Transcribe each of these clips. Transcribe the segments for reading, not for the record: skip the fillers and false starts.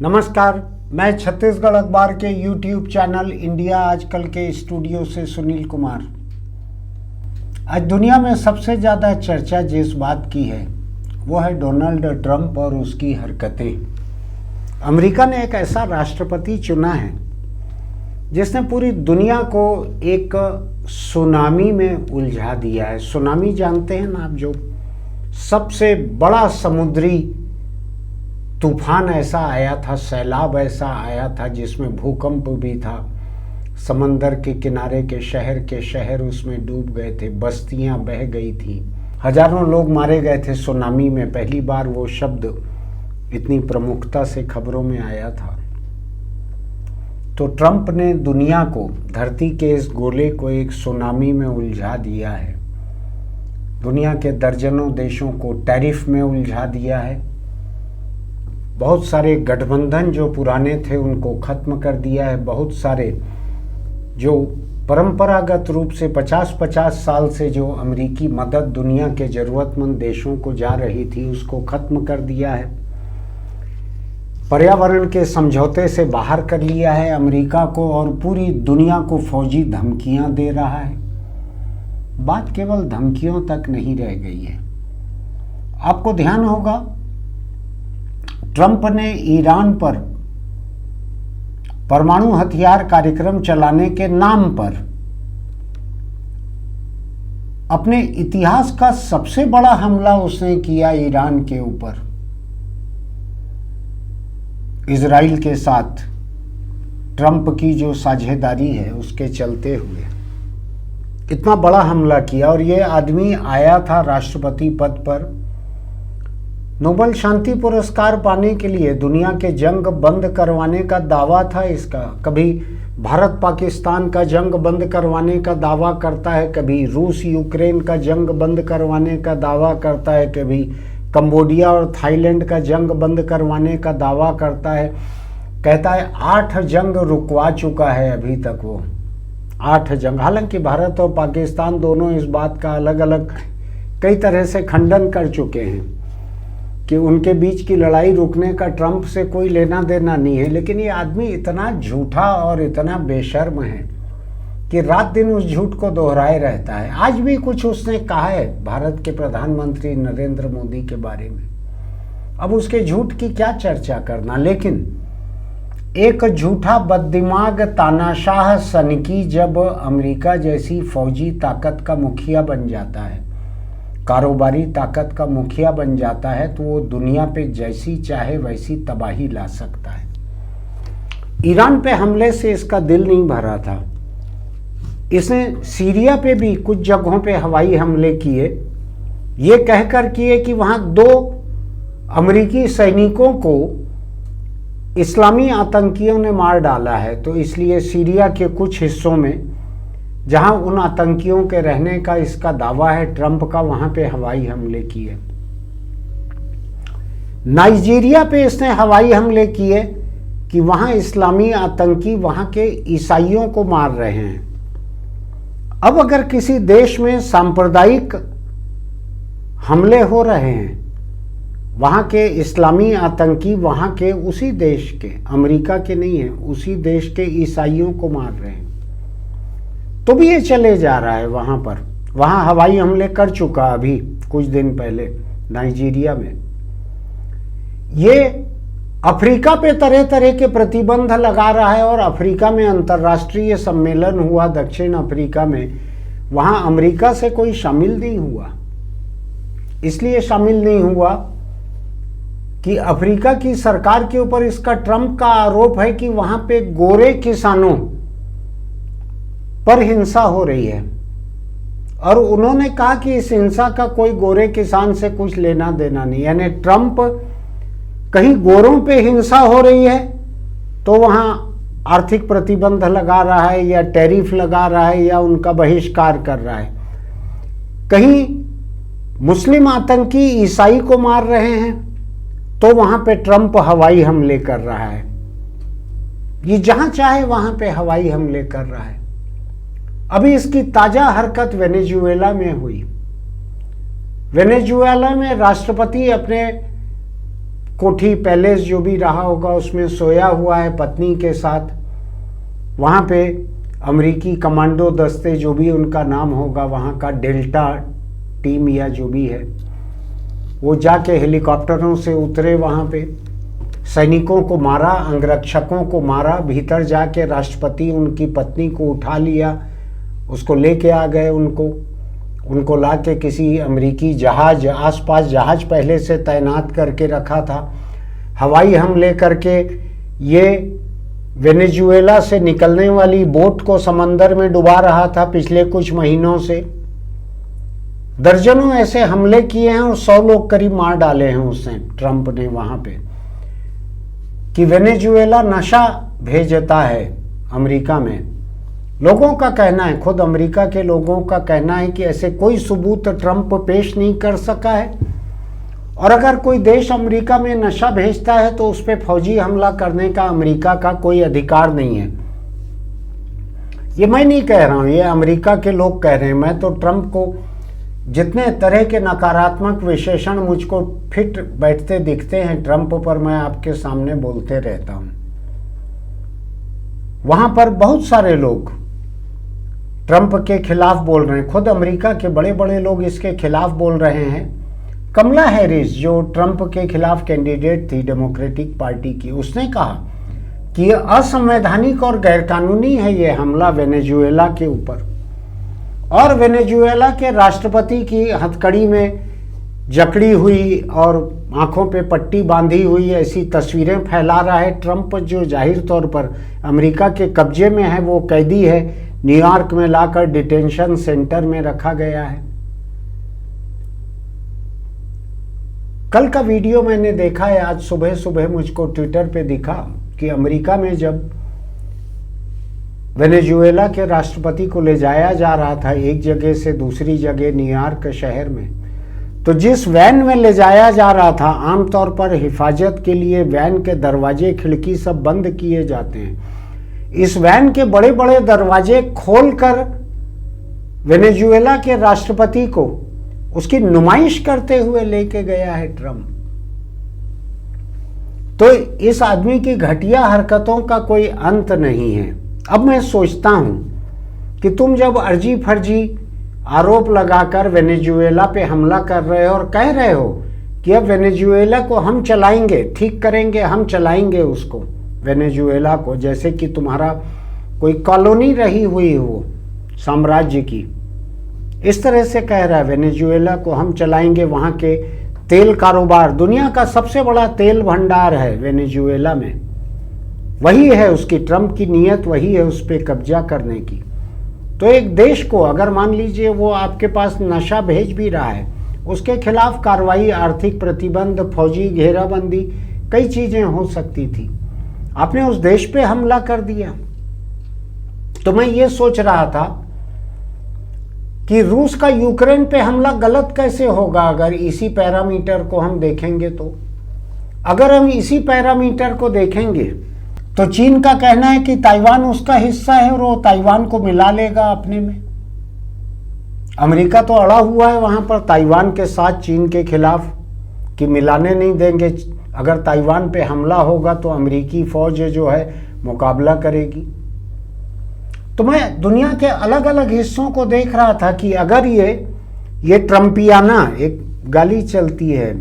नमस्कार, मैं छत्तीसगढ़ अखबार के यूट्यूब चैनल इंडिया आजकल के स्टूडियो से सुनील कुमार। आज दुनिया में सबसे ज़्यादा चर्चा जिस बात की है वो है डोनाल्ड ट्रंप और उसकी हरकतें। अमेरिका ने एक ऐसा राष्ट्रपति चुना है जिसने पूरी दुनिया को एक सुनामी में उलझा दिया है। सुनामी जानते हैं ना आप, जो सबसे बड़ा समुद्री तूफान ऐसा आया था, सैलाब ऐसा आया था जिसमें भूकंप भी था। समंदर के किनारे के शहर उसमें डूब गए थे, बस्तियां बह गई थी, हजारों लोग मारे गए थे सुनामी में। पहली बार वो शब्द इतनी प्रमुखता से खबरों में आया था। तो ट्रंप ने दुनिया को, धरती के इस गोले को एक सुनामी में उलझा दिया है। दुनिया के दर्जनों देशों को टैरिफ में उलझा दिया है। बहुत सारे गठबंधन जो पुराने थे उनको खत्म कर दिया है। बहुत सारे जो परंपरागत रूप से 50-50 साल से जो अमेरिकी मदद दुनिया के ज़रूरतमंद देशों को जा रही थी उसको खत्म कर दिया है। पर्यावरण के समझौते से बाहर कर लिया है अमेरिका को और पूरी दुनिया को फौजी धमकियां दे रहा है। बात केवल धमकियों तक नहीं रह गई है। आपको ध्यान होगा, ट्रंप ने ईरान पर परमाणु हथियार कार्यक्रम चलाने के नाम पर अपने इतिहास का सबसे बड़ा हमला उसने किया ईरान के ऊपर, इजराइल के साथ ट्रंप की जो साझेदारी है उसके चलते हुए इतना बड़ा हमला किया। और ये आदमी आया था राष्ट्रपति पद पर नोबेल शांति पुरस्कार पाने के लिए। दुनिया के जंग बंद करवाने का दावा था इसका। कभी भारत पाकिस्तान का जंग बंद करवाने का दावा करता है, कभी रूस यूक्रेन का जंग बंद करवाने का दावा करता है, कभी कंबोडिया और थाईलैंड का जंग बंद करवाने का दावा करता है। कहता है 8 जंग रुकवा चुका है अभी तक वो, 8 जंग। हालांकि भारत और पाकिस्तान दोनों इस बात का अलग अलग कई तरह से खंडन कर चुके हैं कि उनके बीच की लड़ाई रुकने का ट्रंप से कोई लेना देना नहीं है। लेकिन ये आदमी इतना झूठा और इतना बेशर्म है कि रात दिन उस झूठ को दोहराए रहता है। आज भी कुछ उसने कहा है भारत के प्रधानमंत्री नरेंद्र मोदी के बारे में। अब उसके झूठ की क्या चर्चा करना, लेकिन एक झूठा बददिमाग तानाशाह सनकी जब अमेरिका जैसी फौजी ताकत का मुखिया बन जाता है, कारोबारी ताकत का मुखिया बन जाता है, तो वो दुनिया पे जैसी चाहे वैसी तबाही ला सकता है। ईरान पे हमले से इसका दिल नहीं भरा था। इसने सीरिया पे भी कुछ जगहों पे हवाई हमले किए, ये कहकर किए कि वहाँ 2 अमेरिकी सैनिकों को इस्लामी आतंकियों ने मार डाला है। तो इसलिए सीरिया के कुछ हिस्सों में जहां उन आतंकियों के रहने का इसका दावा है ट्रंप का, वहां पे हवाई हमले किए। नाइजीरिया पे इसने हवाई हमले किए कि वहां इस्लामी आतंकी वहां के ईसाइयों को मार रहे हैं। अब अगर किसी देश में सांप्रदायिक हमले हो रहे हैं, वहां के इस्लामी आतंकी वहां के उसी देश के, अमेरिका के नहीं है, उसी देश के ईसाइयों को मार रहे हैं, तो भी ये चले जा रहा है वहां पर। वहां हवाई हमले कर चुका अभी कुछ दिन पहले नाइजीरिया में। ये अफ्रीका पे तरह तरह के प्रतिबंध लगा रहा है। और अफ्रीका में अंतर्राष्ट्रीय सम्मेलन हुआ दक्षिण अफ्रीका में, वहां अमेरिका से कोई शामिल नहीं हुआ। इसलिए शामिल नहीं हुआ कि अफ्रीका की सरकार के ऊपर इसका ट्रंप का आरोप है कि वहां पे गोरे किसानों पर हिंसा हो रही है। और उन्होंने कहा कि इस हिंसा का कोई गोरे किसान से कुछ लेना देना नहीं। यानी ट्रंप कहीं गोरों पे हिंसा हो रही है तो वहां आर्थिक प्रतिबंध लगा रहा है या टैरिफ लगा रहा है या उनका बहिष्कार कर रहा है। कहीं मुस्लिम आतंकी ईसाई को मार रहे हैं तो वहां पे ट्रंप हवाई हमले कर रहा है। ये जहां चाहे वहां पे हवाई हमले कर रहा है। अभी इसकी ताजा हरकत वेनेजुएला में हुई। वेनेजुएला में राष्ट्रपति अपने कोठी पैलेस जो भी रहा होगा उसमें सोया हुआ है पत्नी के साथ। वहाँ पे अमेरिकी कमांडो दस्ते जो भी उनका नाम होगा, वहाँ का डेल्टा टीम या जो भी है, वो जाके हेलीकॉप्टरों से उतरे, वहाँ पे सैनिकों को मारा, अंगरक्षकों को मारा, भीतर जाके राष्ट्रपति उनकी पत्नी को उठा लिया, उसको लेके आ गए, उनको लाके किसी अमेरिकी जहाज, आसपास जहाज पहले से तैनात करके रखा था, हवाई हमले करके ये वेनेजुएला से निकलने वाली बोट को समंदर में डुबा रहा था पिछले कुछ महीनों से। दर्जनों ऐसे हमले किए हैं और 100 लोग करीब मार डाले हैं उसने, ट्रंप ने वहां पे, कि वेनेजुएला नशा भेजता है अमेरिका में। लोगों का कहना है, खुद अमेरिका के लोगों का कहना है कि ऐसे कोई सबूत ट्रंप पेश नहीं कर सका है, और अगर कोई देश अमेरिका में नशा भेजता है तो उस पर फौजी हमला करने का अमेरिका का कोई अधिकार नहीं है। ये मैं नहीं कह रहा हूँ, ये अमेरिका के लोग कह रहे हैं। मैं तो ट्रंप को जितने तरह के नकारात्मक विशेषण मुझको फिट बैठते दिखते हैं ट्रंप पर, मैं आपके सामने बोलते रहता हूँ। वहां पर बहुत सारे लोग ट्रंप के खिलाफ बोल रहे हैं, खुद अमेरिका के बड़े बड़े लोग इसके खिलाफ बोल रहे हैं। कमला हैरिस जो ट्रंप के खिलाफ कैंडिडेट थी डेमोक्रेटिक पार्टी की, उसने कहा कि ये असंवैधानिक और गैरकानूनी है ये हमला वेनेजुएला के ऊपर, और वेनेजुएला के राष्ट्रपति की हथकड़ी में जकड़ी हुई और आंखों पे पट्टी बांधी हुई ऐसी तस्वीरें फैला रहा है ट्रंप, जो जाहिर तौर पर अमेरिका के कब्जे में है, वो कैदी है, न्यूयॉर्क में लाकर डिटेंशन सेंटर में रखा गया है। कल का वीडियो मैंने देखा है, आज सुबह सुबह मुझको ट्विटर पे दिखा कि अमेरिका में जब वेनेजुएला के राष्ट्रपति को ले जाया जा रहा था एक जगह से दूसरी जगह न्यूयॉर्क शहर में, तो जिस वैन में ले जाया जा रहा था, आमतौर पर हिफाजत के लिए वैन के दरवाजे खिड़की सब बंद किए जाते हैं। इस वैन के बड़े बड़े दरवाजे खोलकर वेनेजुएला के राष्ट्रपति को उसकी नुमाइश करते हुए लेके गया है ट्रंप। तो इस आदमी की घटिया हरकतों का कोई अंत नहीं है। अब मैं सोचता हूं कि तुम जब अर्जी फर्जी आरोप लगाकर वेनेजुएला पे हमला कर रहे हो और कह रहे हो कि अब वेनेजुएला को हम चलाएंगे, ठीक करेंगे, हम चलाएंगे उसको वेनेजुएला को, जैसे कि तुम्हारा कोई कॉलोनी रही हुई हो साम्राज्य की, इस तरह से कह रहा है वेनेजुएला को हम चलाएंगे, वहाँ के तेल कारोबार, दुनिया का सबसे बड़ा तेल भंडार है वेनेजुएला में, वही है उसकी, ट्रंप की नीयत वही है उस पर कब्जा करने की। तो एक देश को अगर मान लीजिए वो आपके पास नशा भेज भी रहा है, उसके खिलाफ कार्रवाई, आर्थिक प्रतिबंध, फौजी घेराबंदी, कई चीजें हो सकती थी। आपने उस देश पे हमला कर दिया। तो मैं ये सोच रहा था कि रूस का यूक्रेन पे हमला गलत कैसे होगा अगर इसी पैरामीटर को हम देखेंगे। तो अगर हम इसी पैरामीटर को देखेंगे तो चीन का कहना है कि ताइवान उसका हिस्सा है और वो ताइवान को मिला लेगा अपने में। अमेरिका तो अड़ा हुआ है वहां पर ताइवान के साथ चीन के खिलाफ कि मिलाने नहीं देंगे, अगर ताइवान पे हमला होगा तो अमेरिकी फौज जो है मुकाबला करेगी। तो मैं दुनिया के अलग अलग हिस्सों को देख रहा था कि अगर ये ट्रम्पियाना, एक गाली चलती है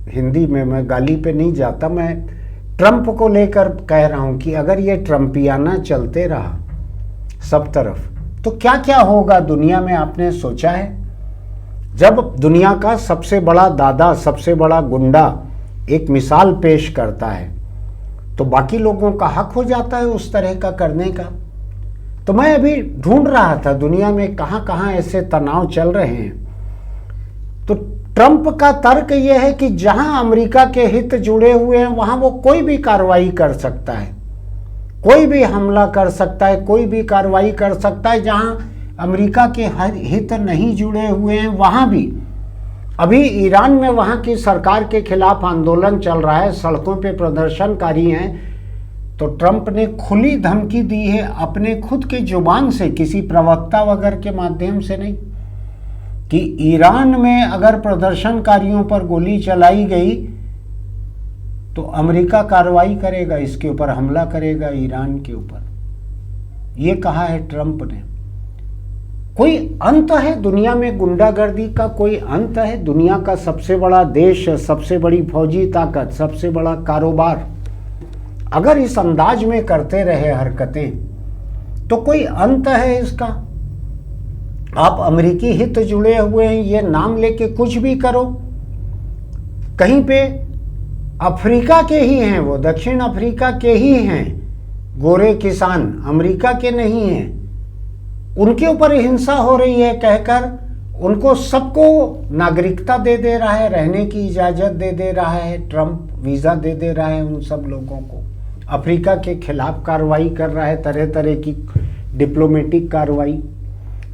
हिंदी में, मैं गाली पे नहीं जाता, मैं ट्रंप को लेकर कह रहा हूं कि अगर ये ट्रम्पियाना चलते रहा सब तरफ तो क्या क्या होगा दुनिया में, आपने सोचा है? जब दुनिया का सबसे बड़ा दादा, सबसे बड़ा गुंडा एक मिसाल पेश करता है तो बाकी लोगों का हक हो जाता है उस तरह का करने का। तो मैं अभी ढूंढ रहा था दुनिया में कहां कहां ऐसे तनाव चल रहे हैं। तो ट्रंप का तर्क यह है कि जहां अमेरिका के हित जुड़े हुए हैं वहां वो कोई भी कार्रवाई कर सकता है, कोई भी हमला कर सकता है, कोई भी कार्रवाई कर सकता है। जहां अमेरिका के हित नहीं जुड़े हुए हैं वहां भी, अभी ईरान में वहां की सरकार के खिलाफ आंदोलन चल रहा है, सड़कों पे प्रदर्शनकारी हैं, तो ट्रंप ने खुली धमकी दी है अपने खुद के जुबान से, किसी प्रवक्ता वगैरह के माध्यम से नहीं, कि ईरान में अगर प्रदर्शनकारियों पर गोली चलाई गई तो अमेरिका कार्रवाई करेगा, इसके ऊपर हमला करेगा, ईरान के ऊपर। ये कहा है ट्रंप ने। कोई अंत है दुनिया में गुंडागर्दी का? कोई अंत है? दुनिया का सबसे बड़ा देश, सबसे बड़ी फौजी ताकत, सबसे बड़ा कारोबार अगर इस अंदाज में करते रहे हरकतें, तो कोई अंत है इसका? आप अमेरिकी हित जुड़े हुए हैं, ये नाम लेके कुछ भी करो। कहीं पे अफ्रीका के ही हैं वो, दक्षिण अफ्रीका के ही हैं गोरे किसान, अमेरिका के नहीं हैं। उनके ऊपर हिंसा हो रही है कहकर उनको सबको नागरिकता दे रहा है, रहने की इजाज़त दे रहा है ट्रंप, वीज़ा दे रहा है उन सब लोगों को। अफ्रीका के खिलाफ कार्रवाई कर रहा है, तरह तरह की डिप्लोमेटिक कार्रवाई।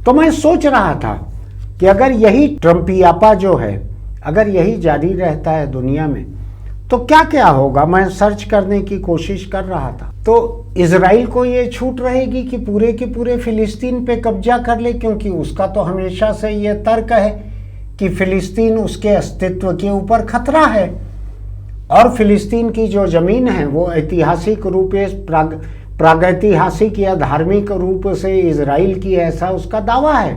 तो मैं सोच रहा था कि अगर यही ट्रंपियापा जो है, अगर यही जारी रहता है दुनिया में, तो क्या क्या होगा। मैं सर्च करने की कोशिश कर रहा था। तो इजराइल को ये छूट रहेगी कि पूरे के पूरे फिलिस्तीन पे कब्जा कर ले, क्योंकि उसका तो हमेशा से ये तर्क है कि फिलिस्तीन उसके अस्तित्व के ऊपर खतरा है, और फिलिस्तीन की जो ज़मीन है वो ऐतिहासिक रूप से प्रागैतिहासिक या धार्मिक रूप से इजराइल की, ऐसा उसका दावा है।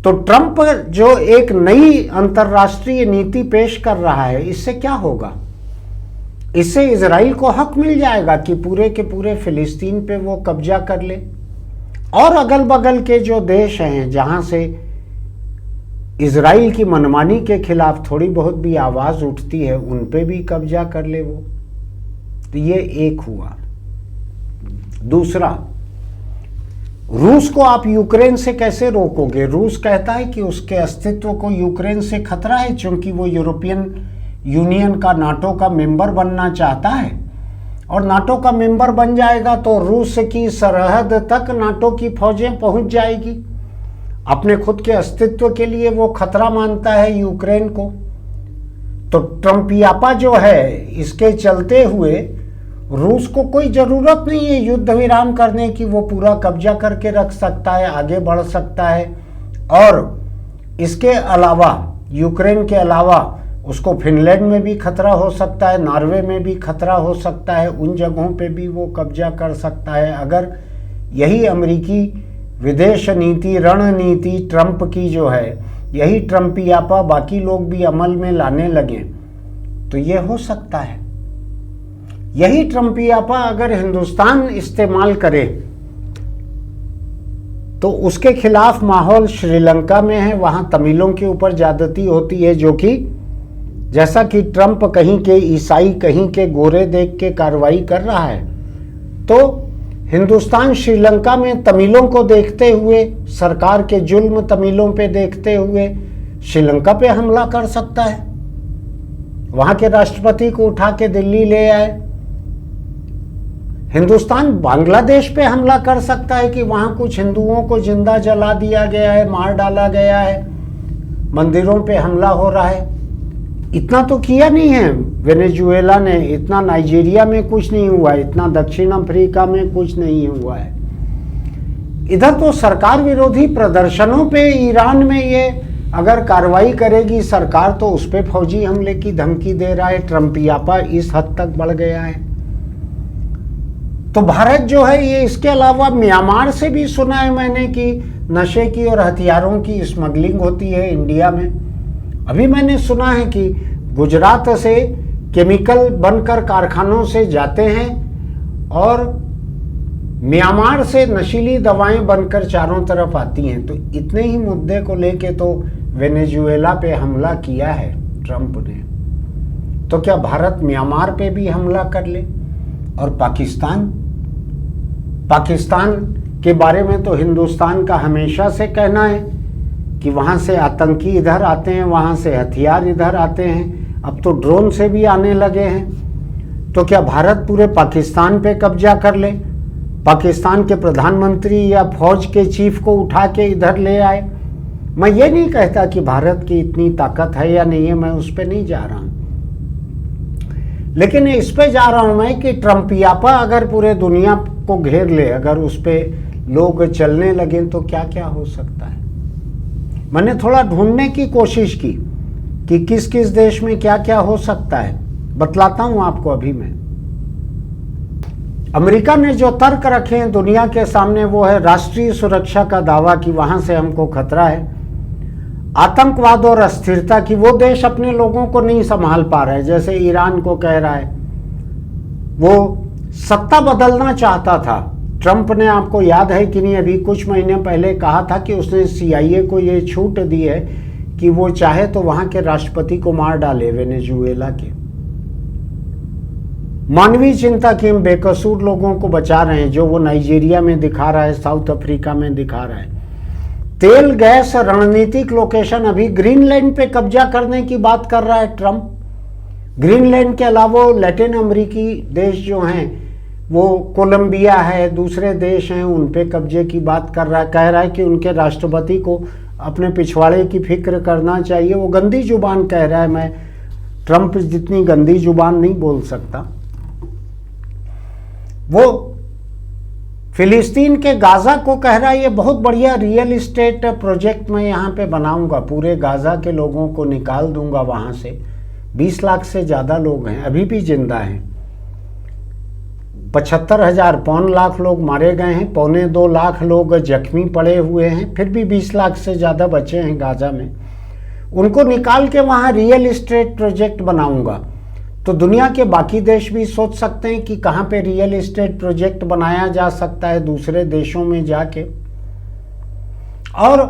तो ट्रंप जो एक नई अंतर्राष्ट्रीय नीति पेश कर रहा है, इससे क्या होगा? इससे इजराइल को हक मिल जाएगा कि पूरे के पूरे फिलिस्तीन पे वो कब्जा कर ले, और अगल बगल के जो देश हैं जहां से इजराइल की मनमानी के खिलाफ थोड़ी बहुत भी आवाज उठती है, उन पे भी कब्जा कर ले वो। तो ये एक हुआ। दूसरा, रूस को आप यूक्रेन से कैसे रोकोगे? रूस कहता है कि उसके अस्तित्व को यूक्रेन से खतरा है, क्योंकि वो यूरोपियन यूनियन का, नाटो का मेंबर बनना चाहता है, और नाटो का मेंबर बन जाएगा तो रूस की सरहद तक नाटो की फौजें पहुंच जाएगी। अपने खुद के अस्तित्व के लिए वो खतरा मानता है यूक्रेन को। तो ट्रंपियापा जो है, इसके चलते हुए रूस को कोई ज़रूरत नहीं है युद्ध विराम करने की, वो पूरा कब्जा करके रख सकता है, आगे बढ़ सकता है। और इसके अलावा, यूक्रेन के अलावा, उसको फिनलैंड में भी खतरा हो सकता है, नॉर्वे में भी खतरा हो सकता है, उन जगहों पे भी वो कब्जा कर सकता है। अगर यही अमेरिकी विदेश नीति, रणनीति ट्रंप की जो है, यही ट्रंपियापा बाकी लोग भी अमल में लाने लगे, तो ये हो सकता है। यही ट्रंपियापा अगर हिंदुस्तान इस्तेमाल करे तो उसके खिलाफ माहौल श्रीलंका में है, वहां तमिलों के ऊपर ज्यादती होती है, जो कि जैसा कि ट्रंप कहीं के ईसाई कहीं के गोरे देख के कार्रवाई कर रहा है, तो हिंदुस्तान श्रीलंका में तमिलों को देखते हुए, सरकार के जुल्म तमिलों पे देखते हुए श्रीलंका पे हमला कर सकता है। वहां के राष्ट्रपति को उठा के दिल्ली ले आए। हिंदुस्तान बांग्लादेश पे हमला कर सकता है कि वहां कुछ हिंदुओं को जिंदा जला दिया गया है, मार डाला गया है, मंदिरों पे हमला हो रहा है। इतना तो किया नहीं है वेनेजुएला ने, इतना नाइजीरिया में कुछ नहीं हुआ है, इतना दक्षिण अफ्रीका में कुछ नहीं हुआ है। इधर तो सरकार विरोधी प्रदर्शनों पे ईरान में ये अगर कार्रवाई करेगी सरकार, तो उस पर फौजी हमले की धमकी दे रहा है। ट्रंपियापा इस हद तक बढ़ गया है। तो भारत जो है ये, इसके अलावा म्यांमार से भी सुना है मैंने कि नशे की और हथियारों की स्मगलिंग होती है इंडिया में। अभी मैंने सुना है कि गुजरात से केमिकल बनकर कारखानों से जाते हैं और म्यांमार से नशीली दवाएं बनकर चारों तरफ आती हैं। तो इतने ही मुद्दे को लेके तो वेनेजुएला पे हमला किया है ट्रंप ने। तो क्या भारत म्यांमार पे भी हमला कर ले? और पाकिस्तान के बारे में तो हिंदुस्तान का हमेशा से कहना है कि वहाँ से आतंकी इधर आते हैं, वहाँ से हथियार इधर आते हैं, अब तो ड्रोन से भी आने लगे हैं। तो क्या भारत पूरे पाकिस्तान पे कब्जा कर ले? पाकिस्तान के प्रधानमंत्री या फौज के चीफ को उठा के इधर ले आए? मैं ये नहीं कहता कि भारत की इतनी ताकत है या नहीं है, मैं उस पर नहीं जा रहा हूँ, लेकिन इस पे जा रहा हूँ मैं कि ट्रंपियापा अगर पूरे दुनिया को घेर ले, अगर उस पर लोग चलने लगे, तो क्या क्या हो सकता है। मैंने थोड़ा ढूंढने की कोशिश की कि किस किस देश में क्या क्या हो सकता है। बतलाता हूं आपको अभी मैं। अमेरिका ने जो तर्क रखे हैं दुनिया के सामने वो है राष्ट्रीय सुरक्षा का दावा कि वहां से हमको खतरा है, आतंकवाद और अस्थिरता की वो देश अपने लोगों को नहीं संभाल पा रहे, जैसे ईरान को कह रहा है वो सत्ता बदलना चाहता था। ट्रंप ने, आपको याद है कि नहीं, अभी कुछ महीने पहले कहा था कि उसने CIA को ये छूट दी है कि वो चाहे तो वहां के राष्ट्रपति को मार डाले, वेनेजुएला के। मानवीय चिंता की हम बेकसूर लोगों को बचा रहे हैं, जो वो नाइजीरिया में दिखा रहा है, साउथ अफ्रीका में दिखा रहा है। तेल गैस रणनीतिक लोकेशन, अभी ग्रीनलैंड पे कब्जा करने की बात कर रहा है ट्रंप। ग्रीनलैंड के अलावा लैटिन अमेरिकी देश जो हैं, वो कोलंबिया है, दूसरे देश हैं, उन पे कब्जे की बात कर रहा है। कह रहा है कि उनके राष्ट्रपति को अपने पिछवाड़े की फिक्र करना चाहिए। वो गंदी जुबान कह रहा है, मैं ट्रंप जितनी गंदी जुबान नहीं बोल सकता। वो फिलिस्तीन के गाजा को कह रहा है ये बहुत बढ़िया रियल एस्टेट प्रोजेक्ट मैं यहाँ पे बनाऊंगा, पूरे गाजा के लोगों को निकाल दूंगा वहां से। 20 लाख से ज्यादा लोग हैं, अभी भी जिंदा हैं। 75,000 पौन लाख लोग मारे गए हैं, 1.25 लाख लोग जख्मी पड़े हुए हैं, फिर भी 20 लाख से ज्यादा बचे हैं गाजा में। उनको निकाल के वहां रियल एस्टेट प्रोजेक्ट बनाऊंगा। तो दुनिया के बाकी देश भी सोच सकते हैं कि कहाँ पे रियल एस्टेट प्रोजेक्ट बनाया जा सकता है दूसरे देशों में जाके। और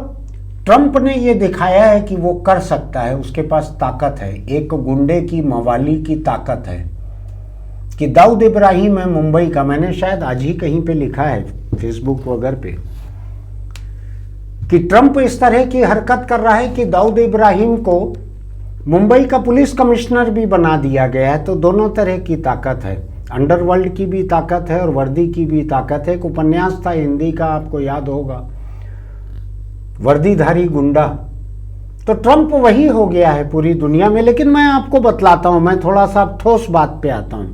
ट्रंप ने ये दिखाया है कि वो कर सकता है, उसके पास ताकत है, एक गुंडे की मवाली की ताकत है। कि दाऊद इब्राहिम है मुंबई का, मैंने शायद आज ही कहीं पे लिखा है फेसबुक वगैरह पे, कि ट्रंप इस तरह की हरकत कर रहा है कि दाऊद इब्राहिम को मुंबई का पुलिस कमिश्नर भी बना दिया गया है। तो दोनों तरह की ताकत है, अंडरवर्ल्ड की भी ताकत है और वर्दी की भी ताकत है। एक उपन्यास था हिंदी का, आपको याद होगा, वर्दीधारी गुंडा। तो ट्रंप वही हो गया है पूरी दुनिया में। लेकिन मैं आपको बतलाता हूं, मैं थोड़ा सा ठोस बात पे आता हूं।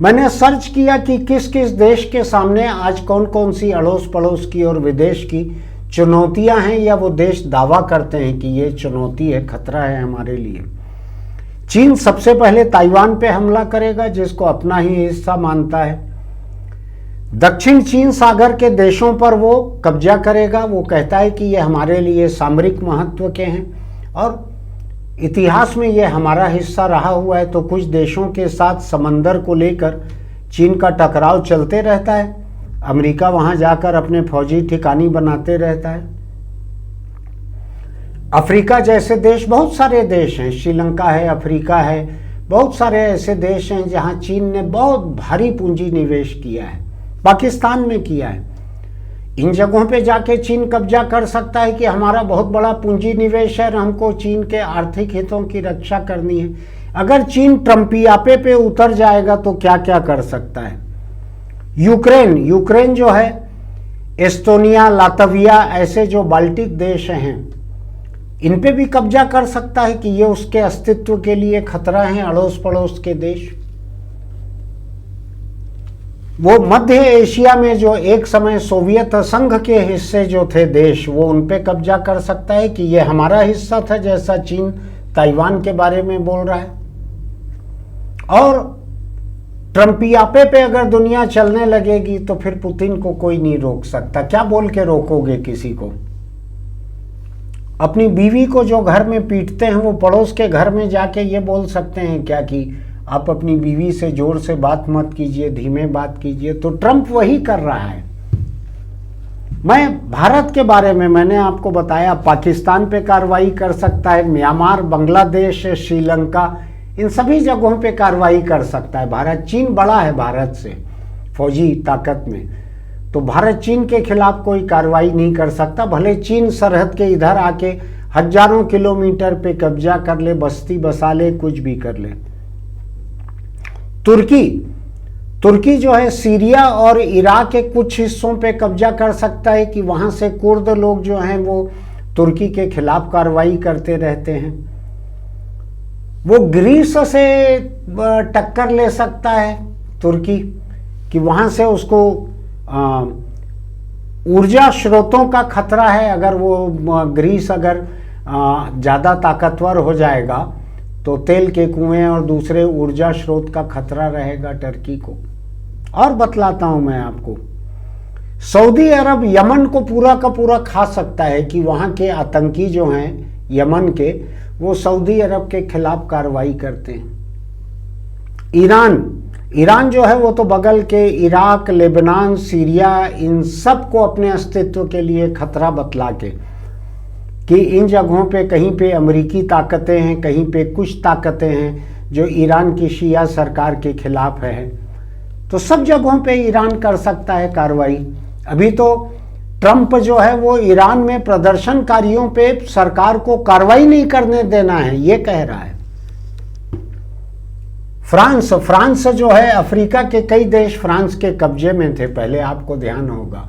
मैंने सर्च किया कि किस किस देश के सामने आज कौन कौन सी अड़ोस पड़ोस की और विदेश की चुनौतियां हैं, या वो देश दावा करते हैं कि ये चुनौती है, खतरा है हमारे लिए। चीन सबसे पहले ताइवान पे हमला करेगा, जिसको अपना ही हिस्सा मानता है। दक्षिण चीन सागर के देशों पर वो कब्जा करेगा। वो कहता है कि ये हमारे लिए सामरिक महत्व के हैं और इतिहास में ये हमारा हिस्सा रहा हुआ है। तो कुछ देशों के साथ समंदर को लेकर चीन का टकराव चलते रहता है। अमेरिका वहां जाकर अपने फौजी ठिकाने बनाते रहता है। अफ्रीका जैसे देश, बहुत सारे देश हैं, श्रीलंका है, अफ्रीका है, बहुत सारे ऐसे देश हैं जहां चीन ने बहुत भारी पूंजी निवेश किया है। पाकिस्तान में किया है। इन जगहों पे जाके चीन कब्जा कर सकता है कि हमारा बहुत बड़ा पूंजी निवेश है और हमको चीन के आर्थिक हितों की रक्षा करनी है। अगर चीन ट्रंपियापे पे उतर जाएगा तो क्या क्या कर सकता है। यूक्रेन जो है, एस्टोनिया, लातविया, ऐसे जो बाल्टिक देश हैं, इन पे भी कब्जा कर सकता है कि ये उसके अस्तित्व के लिए खतरा है। अड़ोस पड़ोस के देश, वो मध्य एशिया में जो एक समय सोवियत संघ के हिस्से जो थे देश, वो उन पे कब्जा कर सकता है कि ये हमारा हिस्सा था, जैसा चीन ताइवान के बारे में बोल रहा है। और ट्रंपियापे पे अगर दुनिया चलने लगेगी तो फिर पुतिन को कोई नहीं रोक सकता। क्या बोल के रोकोगे किसी को? अपनी बीवी को जो घर में पीटते हैं, वो पड़ोस के घर में जाके ये बोल सकते हैं क्या कि आप अपनी बीवी से जोर से बात मत कीजिए, धीमे बात कीजिए? तो ट्रंप वही कर रहा है। मैं भारत के बारे में मैंने आपको बताया, पाकिस्तान पे कार्रवाई कर सकता है, म्यांमार, बांग्लादेश, श्रीलंका, इन सभी जगहों पे कार्रवाई कर सकता है भारत। चीन बड़ा है भारत से फौजी ताकत में, तो भारत चीन के खिलाफ कोई कार्रवाई नहीं कर सकता। भले चीन सरहद के इधर आके हजारों किलोमीटर पे कब्जा कर ले, बस्ती बसा ले, कुछ भी कर ले। तुर्की जो है, सीरिया और इराक के कुछ हिस्सों पे कब्जा कर सकता है कि वहां से कुर्द लोग जो हैं वो तुर्की के खिलाफ कार्रवाई करते रहते हैं। वो ग्रीस से टक्कर ले सकता है तुर्की, कि वहां से उसको ऊर्जा स्रोतों का खतरा है। अगर वो ग्रीस अगर ज़्यादा ताकतवर हो जाएगा तो तेल के कुएं और दूसरे ऊर्जा स्रोत का खतरा रहेगा टर्की को। और बतलाता हूं मैं आपको, सऊदी अरब यमन को पूरा का पूरा खा सकता है कि वहां के आतंकी जो हैं यमन के, वो सऊदी अरब के खिलाफ कार्रवाई करते हैं। ईरान जो है वो तो बगल के इराक, लेबनान, सीरिया, इन सब को अपने अस्तित्व के लिए खतरा बतला के कि इन जगहों पे कहीं पे अमेरिकी ताकतें हैं, कहीं पे कुछ ताकतें हैं जो ईरान की शिया सरकार के खिलाफ है, तो सब जगहों पे ईरान कर सकता है कार्रवाई। अभी तो ट्रंप जो है वो ईरान में प्रदर्शनकारियों पे सरकार को कार्रवाई नहीं करने देना है ये कह रहा है। फ्रांस जो है, अफ्रीका के कई देश फ्रांस के कब्जे में थे पहले, आपको ध्यान होगा।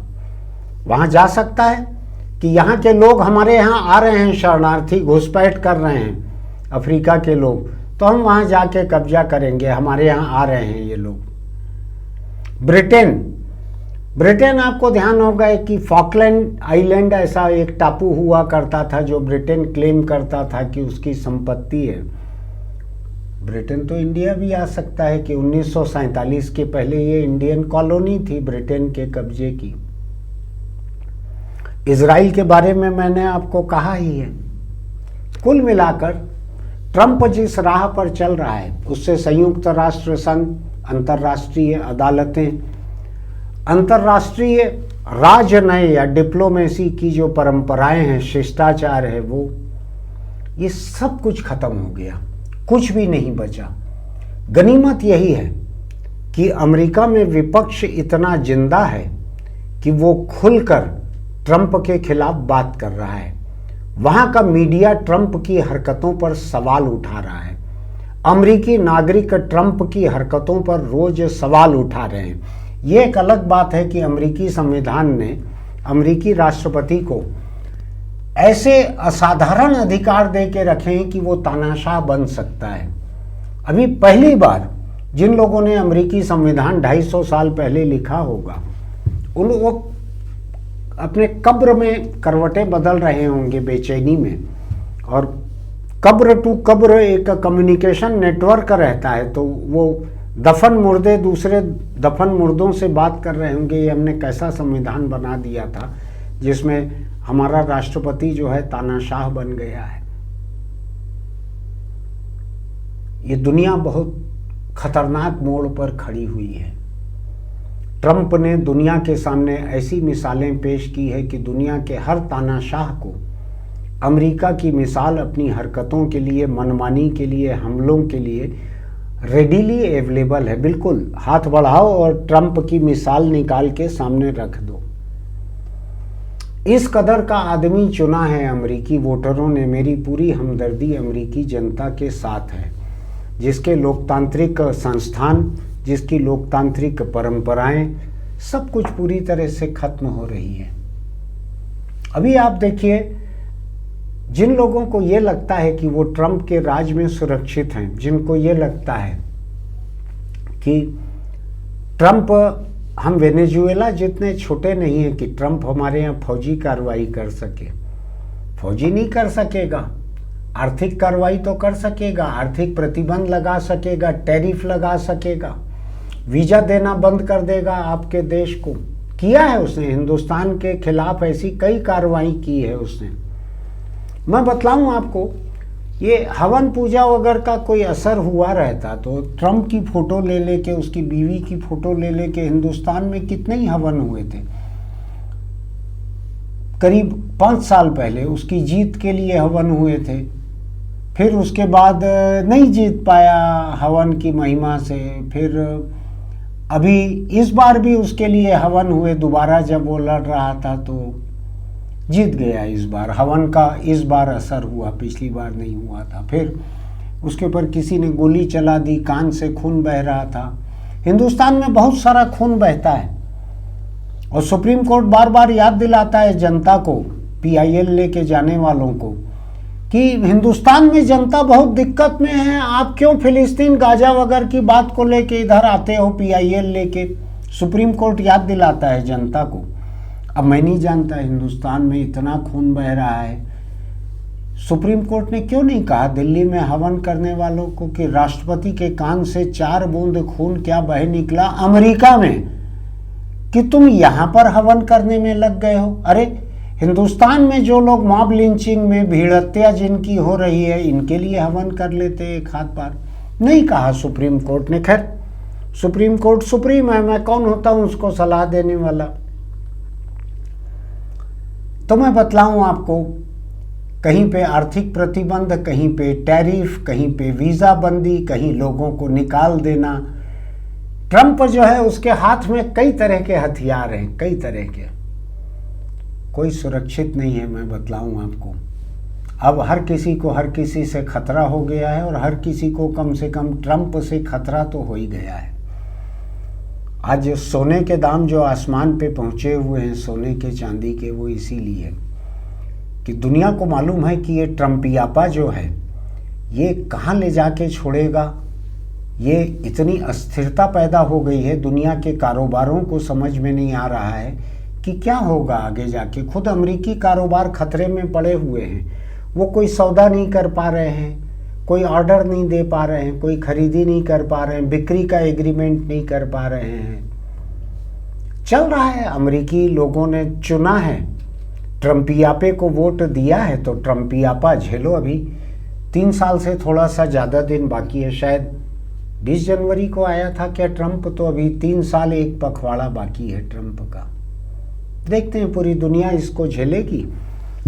वहां जा सकता है कि यहाँ के लोग हमारे यहाँ आ रहे हैं, शरणार्थी घुसपैठ कर रहे हैं अफ्रीका के लोग, तो हम वहां जाके कब्जा करेंगे, हमारे यहाँ आ रहे हैं ये लोग। ब्रिटेन आपको ध्यान होगा कि फॉकलैंड आइलैंड ऐसा एक टापू हुआ करता था जो ब्रिटेन क्लेम करता था कि उसकी संपत्ति है। ब्रिटेन तो इंडिया भी आ सकता है कि 1947 के पहले ये इंडियन कॉलोनी थी ब्रिटेन के कब्जे की। इजराइल के बारे में मैंने आपको कहा ही है। कुल मिलाकर ट्रंप जिस राह पर चल रहा है उससे संयुक्त राष्ट्र संघ, अंतर्राष्ट्रीय अदालतें, अंतर्राष्ट्रीय राजनय या डिप्लोमेसी की जो परंपराएं हैं, शिष्टाचार है, वो ये सब कुछ खत्म हो गया, कुछ भी नहीं बचा। गनीमत यही है कि अमेरिका में विपक्ष इतना जिंदा है कि वो खुलकर ट्रंप के खिलाफ बात कर रहा है। वहां का मीडिया ट्रंप की हरकतों पर सवाल उठा रहा है। अमेरिकी नागरिक ट्रंप की हरकतों पर रोज सवाल उठा रहे हैं। ये एक अलग बात है कि अमेरिकी संविधान ने अमेरिकी राष्ट्रपति को ऐसे असाधारण अधिकार दे के रखे हैं कि वो तानाशाह बन सकता है। अभी पहली बार जिन लोगों ने अमेरिकी संविधान 250 साल पहले लिखा होगा, उन वो अपने कब्र में करवटें बदल रहे होंगे बेचैनी में, और कब्र टू कब्र एक कम्युनिकेशन नेटवर्क रहता है, तो वो दफन मुर्दे दूसरे दफन मुर्दों से बात कर रहे होंगे, ये हमने कैसा संविधान बना दिया था जिसमें हमारा राष्ट्रपति जो है तानाशाह बन गया है। ये दुनिया बहुत खतरनाक मोड़ पर खड़ी हुई है। ट्रंप ने दुनिया के सामने ऐसी मिसालें पेश की है कि दुनिया के हर तानाशाह को अमेरिका की मिसाल अपनी हरकतों के लिए, मनमानी के लिए, हमलों के लिए रेडीली अवेलेबल है। बिल्कुल हाथ बढ़ाओ और ट्रंप की मिसाल निकाल के सामने रख दो। इस कदर का आदमी चुना है अमेरिकी वोटरों ने। मेरी पूरी हमदर्दी अमेरिकी जनता के साथ है, जिसके लोकतांत्रिक संस्थान, जिसकी लोकतांत्रिक परंपराएं सब कुछ पूरी तरह से खत्म हो रही है। अभी आप देखिए, जिन लोगों को ये लगता है कि वो ट्रंप के राज में सुरक्षित हैं, जिनको ये लगता है कि ट्रंप, हम वेनेजुएला जितने छोटे नहीं हैं कि ट्रंप हमारे यहाँ फौजी कार्रवाई कर सके। फौजी नहीं कर सकेगा, आर्थिक कार्रवाई तो कर सकेगा, आर्थिक प्रतिबंध लगा सकेगा, टैरिफ लगा सकेगा, वीजा देना बंद कर देगा आपके देश को। किया है उसने, हिंदुस्तान के खिलाफ ऐसी कई कार्रवाई की है उसने। मैं बतलाऊं आपको, ये हवन पूजा वगैरह का कोई असर हुआ रहता तो ट्रंप की फोटो ले लेके, उसकी बीवी की फोटो ले लेके हिंदुस्तान में कितने ही हवन हुए थे। करीब 5 साल पहले उसकी जीत के लिए हवन हुए थे, फिर उसके बाद नहीं जीत पाया हवन की महिमा से, फिर अभी इस बार भी उसके लिए हवन हुए, दोबारा जब वो लड़ रहा था तो जीत गया। इस बार हवन का इस बार असर हुआ, पिछली बार नहीं हुआ था। फिर उसके ऊपर किसी ने गोली चला दी, कान से खून बह रहा था। हिंदुस्तान में बहुत सारा खून बहता है और सुप्रीम कोर्ट बार बार याद दिलाता है जनता को, PIL लेके जाने वालों को, कि हिंदुस्तान में जनता बहुत दिक्कत में है। आप क्यों फिलिस्तीन, गाजा वगैरह की बात को लेके इधर आते हो PIL लेके? सुप्रीम कोर्ट याद दिलाता है जनता को। अब मैं नहीं जानता हिंदुस्तान में इतना खून बह रहा है, सुप्रीम कोर्ट ने क्यों नहीं कहा दिल्ली में हवन करने वालों को कि राष्ट्रपति के कान से 4 बूंद खून क्या बह निकला अमेरिका में कि तुम यहां पर हवन करने में लग गए हो? अरे हिंदुस्तान में जो लोग मॉब लिंचिंग में भीड़ हत्या जिनकी हो रही है, इनके लिए हवन कर लेते एक हाथ बार। नहीं कहा सुप्रीम कोर्ट ने। खैर, सुप्रीम कोर्ट सुप्रीम है, मैं कौन होता हूं उसको सलाह देने वाला। तो मैं बतलाऊं आपको, कहीं पे आर्थिक प्रतिबंध, कहीं पे टैरिफ, कहीं पे वीजा बंदी, कहीं लोगों को निकाल देना। ट्रंप जो है उसके हाथ में कई तरह के हथियार हैं, कई तरह के। कोई सुरक्षित नहीं है, मैं बतलाऊं आपको। अब हर किसी को हर किसी से खतरा हो गया है, और हर किसी को कम से कम ट्रंप से खतरा तो हो ही गया है। आज सोने के दाम जो आसमान पे पहुंचे हुए हैं, सोने के चांदी के, वो इसीलिए कि दुनिया को मालूम है कि ये ट्रंपियापा जो है ये कहाँ ले जाके छोड़ेगा। ये इतनी अस्थिरता पैदा हो गई है, दुनिया के कारोबारों को समझ में नहीं आ रहा है कि क्या होगा आगे जाके। खुद अमेरिकी कारोबार खतरे में पड़े हुए हैं, वो कोई सौदा नहीं कर पा रहे हैं, कोई ऑर्डर नहीं दे पा रहे हैं, कोई खरीदी नहीं कर पा रहे हैं, बिक्री का एग्रीमेंट नहीं कर पा रहे हैं। चल रहा है, अमेरिकी लोगों ने चुना है, ट्रंपियापे को वोट दिया है, तो ट्रंपियापा झेलो। अभी 3 साल से थोड़ा सा ज़्यादा दिन बाकी है, शायद 20 जनवरी को आया था क्या ट्रंप, तो अभी 3 साल 1 पखवाड़ा बाकी है ट्रंप का। देखते हैं पूरी दुनिया इसको झेलेगी।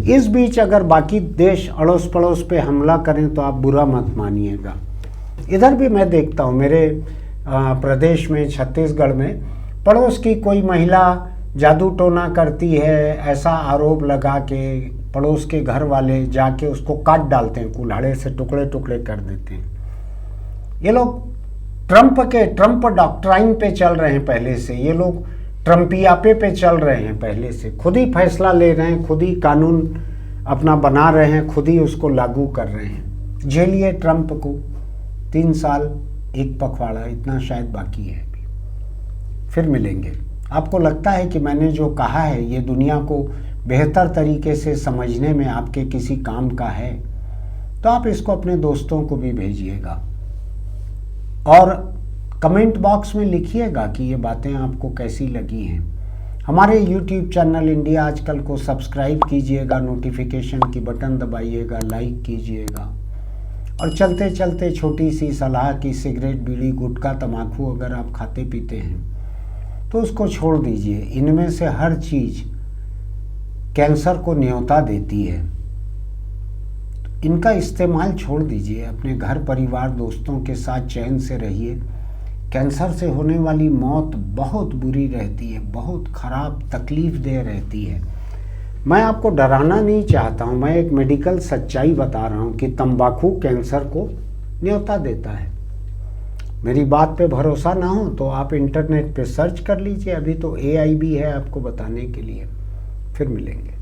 इस बीच अगर बाकी देश अड़ोस पड़ोस पे हमला करें तो आप बुरा मत मानिएगा। इधर भी मैं देखता हूँ, मेरे प्रदेश में, छत्तीसगढ़ में, पड़ोस की कोई महिला जादू टोना करती है, ऐसा आरोप लगा के पड़ोस के घर वाले जाके उसको काट डालते हैं, कुल्हाड़े से टुकड़े टुकड़े कर देते हैं। ये लोग ट्रंप डॉक्ट्राइन पे चल रहे हैं पहले से, ये लोग ट्रंपियापे पे चल रहे हैं पहले से, खुद ही फैसला ले रहे हैं, खुद ही कानून अपना बना रहे हैं, खुद ही उसको लागू कर रहे हैं। झेलिए ट्रंप को, 3 साल 1 पखवाड़ा, इतना शायद बाकी है अभी। फिर मिलेंगे। आपको लगता है कि मैंने जो कहा है ये दुनिया को बेहतर तरीके से समझने में आपके किसी काम का है, तो आप इसको अपने दोस्तों को भी भेजिएगा, और कमेंट बॉक्स में लिखिएगा कि ये बातें आपको कैसी लगी हैं। हमारे YouTube चैनल इंडिया आजकल को सब्सक्राइब कीजिएगा, नोटिफिकेशन की बटन दबाइएगा, लाइक कीजिएगा। और चलते चलते छोटी सी सलाह कि सिगरेट, बीड़ी, गुटखा, तम्बाकू अगर आप खाते पीते हैं तो उसको छोड़ दीजिए। इनमें से हर चीज़ कैंसर को न्योता देती है, इनका इस्तेमाल छोड़ दीजिए। अपने घर परिवार दोस्तों के साथ चैन से रहिए। कैंसर से होने वाली मौत बहुत बुरी रहती है, बहुत ख़राब तकलीफ दे रहती है। मैं आपको डराना नहीं चाहता हूँ, मैं एक मेडिकल सच्चाई बता रहा हूँ कि तंबाकू कैंसर को न्योता देता है। मेरी बात पे भरोसा ना हो तो आप इंटरनेट पे सर्च कर लीजिए, अभी तो AI भी है आपको बताने के लिए। फिर मिलेंगे।